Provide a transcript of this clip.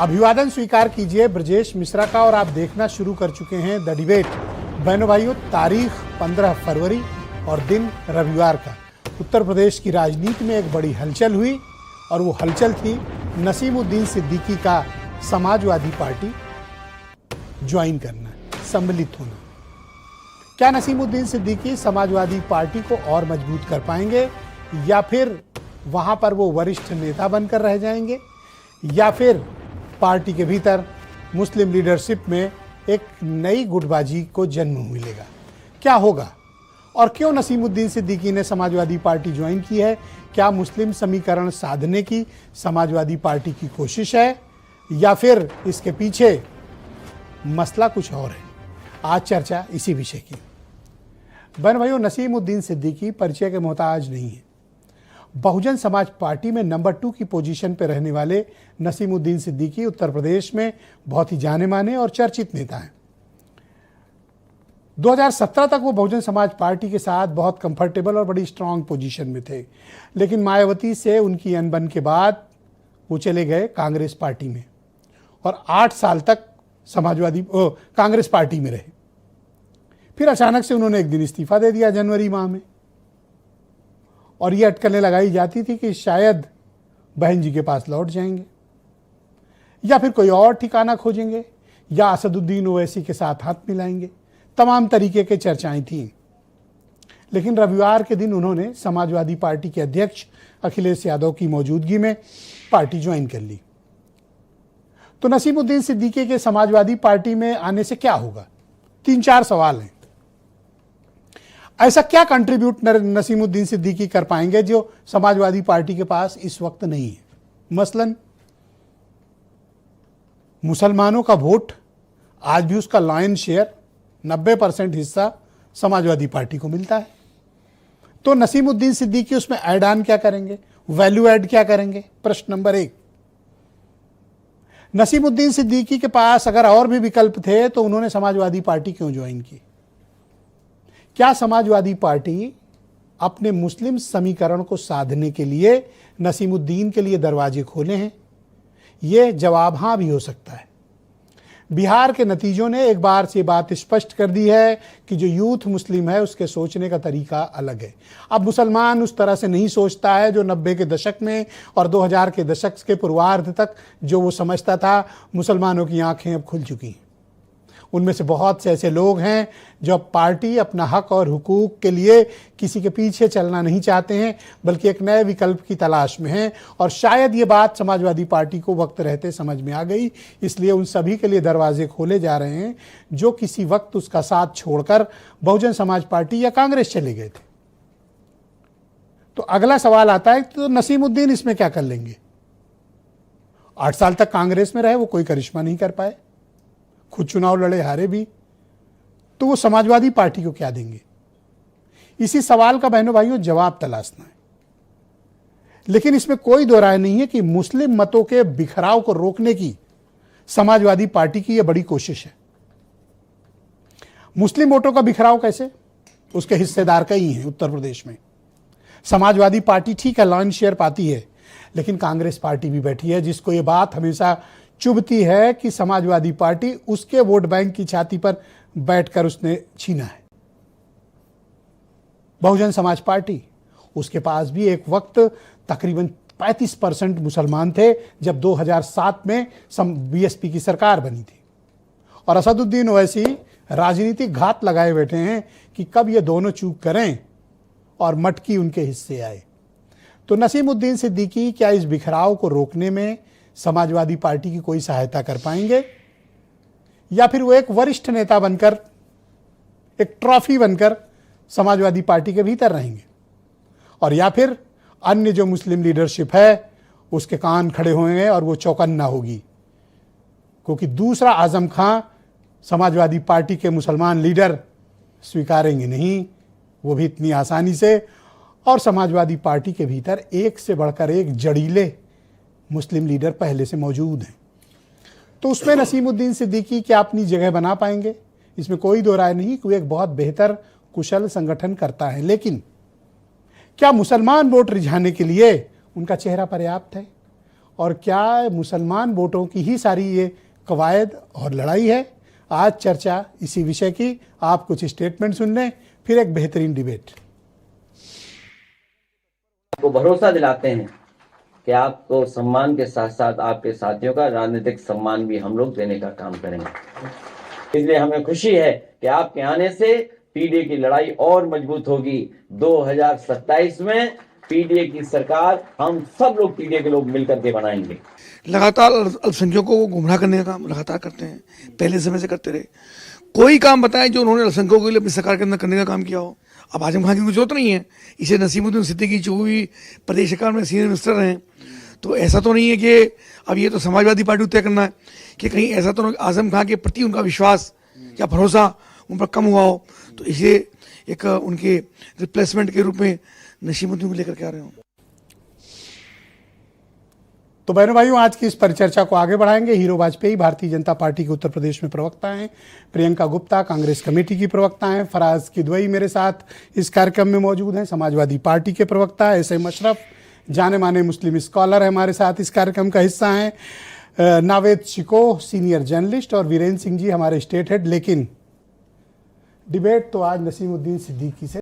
अभिवादन स्वीकार कीजिए ब्रजेश मिश्रा का और आप देखना शुरू कर चुके हैं द डिबेट। बहनों भाइयों, तारीख 15 फरवरी और दिन रविवार का उत्तर प्रदेश की राजनीति में एक बड़ी हलचल हुई और वो हलचल थी नसीमुद्दीन सिद्दीकी का समाजवादी पार्टी ज्वाइन करना, सम्मिलित होना। क्या नसीमुद्दीन सिद्दीकी समाजवादी पार्टी को और मजबूत कर पाएंगे या फिर वहां पर वो वरिष्ठ नेता बनकर रह जाएंगे या फिर पार्टी के भीतर मुस्लिम लीडरशिप में एक नई गुटबाजी को जन्म मिलेगा? क्या होगा और क्यों नसीमुद्दीन सिद्दीकी ने समाजवादी पार्टी ज्वाइन की है? क्या मुस्लिम समीकरण साधने की समाजवादी पार्टी की कोशिश है या फिर इसके पीछे मसला कुछ और है? आज चर्चा इसी विषय की। बहन भाइयों, नसीमुद्दीन सिद्दीकी परिचय के मोहताज नहीं है। बहुजन समाज पार्टी में नंबर 2 की पोजीशन पर रहने वाले नसीमुद्दीन सिद्दीकी उत्तर प्रदेश में बहुत ही जाने माने और चर्चित नेता हैं। 2017 तक वो बहुजन समाज पार्टी के साथ बहुत कंफर्टेबल और बड़ी स्ट्रांग पोजीशन में थे, लेकिन मायावती से उनकी अनबन के बाद वो चले गए कांग्रेस पार्टी में और 8 साल तक कांग्रेस पार्टी में रहे। फिर अचानक से उन्होंने एक दिन इस्तीफा दे दिया जनवरी माह में और ये अटकलें लगाई जाती थी कि शायद बहन जी के पास लौट जाएंगे या फिर कोई और ठिकाना खोजेंगे या असदुद्दीन ओवैसी के साथ हाथ मिलाएंगे। तमाम तरीके के चर्चाएं थीं, लेकिन रविवार के दिन उन्होंने समाजवादी पार्टी के अध्यक्ष अखिलेश यादव की मौजूदगी में पार्टी ज्वाइन कर ली। तो नसीमुद्दीन सिद्दीकी के समाजवादी पार्टी में आने से क्या होगा? 3-4 सवाल हैं। ऐसा क्या कंट्रीब्यूट नसीमुद्दीन सिद्दीकी कर पाएंगे जो समाजवादी पार्टी के पास इस वक्त नहीं है? मसलन मुसलमानों का वोट आज भी उसका लॉयन शेयर 90% हिस्सा समाजवादी पार्टी को मिलता है। तो नसीमुद्दीन सिद्दीकी उसमें ऐड ऑन क्या करेंगे, वैल्यू ऐड क्या करेंगे? प्रश्न नंबर 1। नसीमुद्दीन सिद्दीकी के पास अगर और भी विकल्प थे तो उन्होंने समाजवादी पार्टी क्यों ज्वाइन की? क्या समाजवादी पार्टी अपने मुस्लिम समीकरण को साधने के लिए नसीमुद्दीन के लिए दरवाजे खोले हैं? यह जवाब हाँ भी हो सकता है। बिहार के नतीजों ने एक बार से बात स्पष्ट कर दी है कि जो यूथ मुस्लिम है उसके सोचने का तरीका अलग है। अब मुसलमान उस तरह से नहीं सोचता है जो 90 के दशक में और 2000 के दशक के पूर्वार्ध तक जो वो समझता था। मुसलमानों की आंखें अब खुल चुकी हैं। उनमें से बहुत से ऐसे लोग हैं जो पार्टी अपना हक और हुकूक के लिए किसी के पीछे चलना नहीं चाहते हैं, बल्कि एक नए विकल्प की तलाश में हैं। और शायद ये बात समाजवादी पार्टी को वक्त रहते समझ में आ गई, इसलिए उन सभी के लिए दरवाजे खोले जा रहे हैं जो किसी वक्त उसका साथ छोड़कर बहुजन समाज पार्टी या कांग्रेस चले गए थे। तो अगला सवाल आता है, तो नसीमुद्दीन इसमें क्या कर लेंगे? 8 साल तक कांग्रेस में रहे, वो कोई करिश्मा नहीं कर पाए, खुद चुनाव लड़े, हारे भी, तो वो समाजवादी पार्टी को क्या देंगे? इसी सवाल का बहनों भाइयों जवाब तलाशना है। लेकिन इसमें कोई दो राय नहीं है कि मुस्लिम मतों के बिखराव को रोकने की समाजवादी पार्टी की यह बड़ी कोशिश है। मुस्लिम वोटों का बिखराव कैसे? उसके हिस्सेदार कई हैं उत्तर प्रदेश में। समाजवादी पार्टी ठीक है, लॉयन शेयर पाती है, लेकिन कांग्रेस पार्टी भी बैठी है जिसको ये बात हमेशा चुभती है कि समाजवादी पार्टी उसके वोट बैंक की छाती पर बैठकर उसने छीना है। बहुजन समाज पार्टी, उसके पास भी एक वक्त तकरीबन 35% मुसलमान थे जब 2007 में बीएसपी की सरकार बनी थी। और असदुद्दीन ओवैसी राजनीतिक घात लगाए बैठे हैं कि कब ये दोनों चूक करें और मटकी उनके हिस्से आए। तो नसीमुद्दीन सिद्दीकी क्या इस बिखराव को रोकने में समाजवादी पार्टी की कोई सहायता कर पाएंगे या फिर वो एक वरिष्ठ नेता बनकर, एक ट्रॉफी बनकर समाजवादी पार्टी के भीतर रहेंगे और या फिर अन्य जो मुस्लिम लीडरशिप है उसके कान खड़े होंगे और वो चौकन्ना होगी, क्योंकि दूसरा आजम खां समाजवादी पार्टी के मुसलमान लीडर स्वीकारेंगे नहीं, वो भी इतनी आसानी से। और समाजवादी पार्टी के भीतर एक से बढ़कर एक जड़ीले मुस्लिम लीडर पहले से मौजूद हैं। तो उसमें नसीमुद्दीन सिद्दीकी क्या अपनी जगह बना पाएंगे? इसमें कोई दो राय नहीं कि वो एक बहुत बेहतर कुशल संगठन करता है, लेकिन क्या मुसलमान वोट रिझाने के लिए उनका चेहरा पर्याप्त है? और क्या मुसलमान वोटों की ही सारी ये कवायद और लड़ाई है? आज चर्चा इसी विषय की। आप कुछ स्टेटमेंट सुन लें, फिर एक बेहतरीन डिबेट। आपको भरोसा दिलाते हैं कि आपको सम्मान के साथ साथ आपके साथियों का राजनीतिक सम्मान भी हम लोग देने का काम करेंगे। इसलिए हमें खुशी है कि आपके आने से पीडीए की लड़ाई और मजबूत होगी। 2027 में पीडीए की सरकार हम सब लोग पीडीए के लोग मिलकर के बनाएंगे। लगातार अल्पसंख्यकों को गुमराह करने का काम लगातार करते हैं, पहले समय से करते रहे। कोई काम बताएं जो उन्होंने अल्पसंख्यकों के लिए अपनी सरकार के अंदर करने का काम किया हो। अब आजम खान की कोई जरूरत नहीं है। इसे नसीमुद्दीन सिद्दीकी जो भी प्रदेश सरकार में सीनियर मिनिस्टर हैं, तो ऐसा तो नहीं है कि अब ये तो समाजवादी पार्टी को तय करना है कि कहीं ऐसा तो नहीं आजम खान के प्रति उनका विश्वास या भरोसा उन पर कम हुआ हो, तो इसे एक उनके रिप्लेसमेंट के रूप में नसीमुद्दीन को लेकर के आ रहे हो। तो बहनों भाइयों, आज की इस परिचर्चा को आगे बढ़ाएंगे। हीरो वाजपेयी भारतीय जनता पार्टी के उत्तर प्रदेश में प्रवक्ता हैं, प्रियंका गुप्ता कांग्रेस कमेटी की प्रवक्ता हैं, फराज किदवई मेरे साथ इस कार्यक्रम में मौजूद हैं, समाजवादी पार्टी के प्रवक्ता है, एसएम अशरफ जाने माने मुस्लिम स्कॉलर है हमारे साथ इस कार्यक्रम का हिस्सा हैं, नावेद शिको सीनियर जर्नलिस्ट और वीरेंद्र सिंह जी हमारे स्टेट हेड। लेकिन डिबेट तो आज नसीमुद्दीन सिद्दीकी से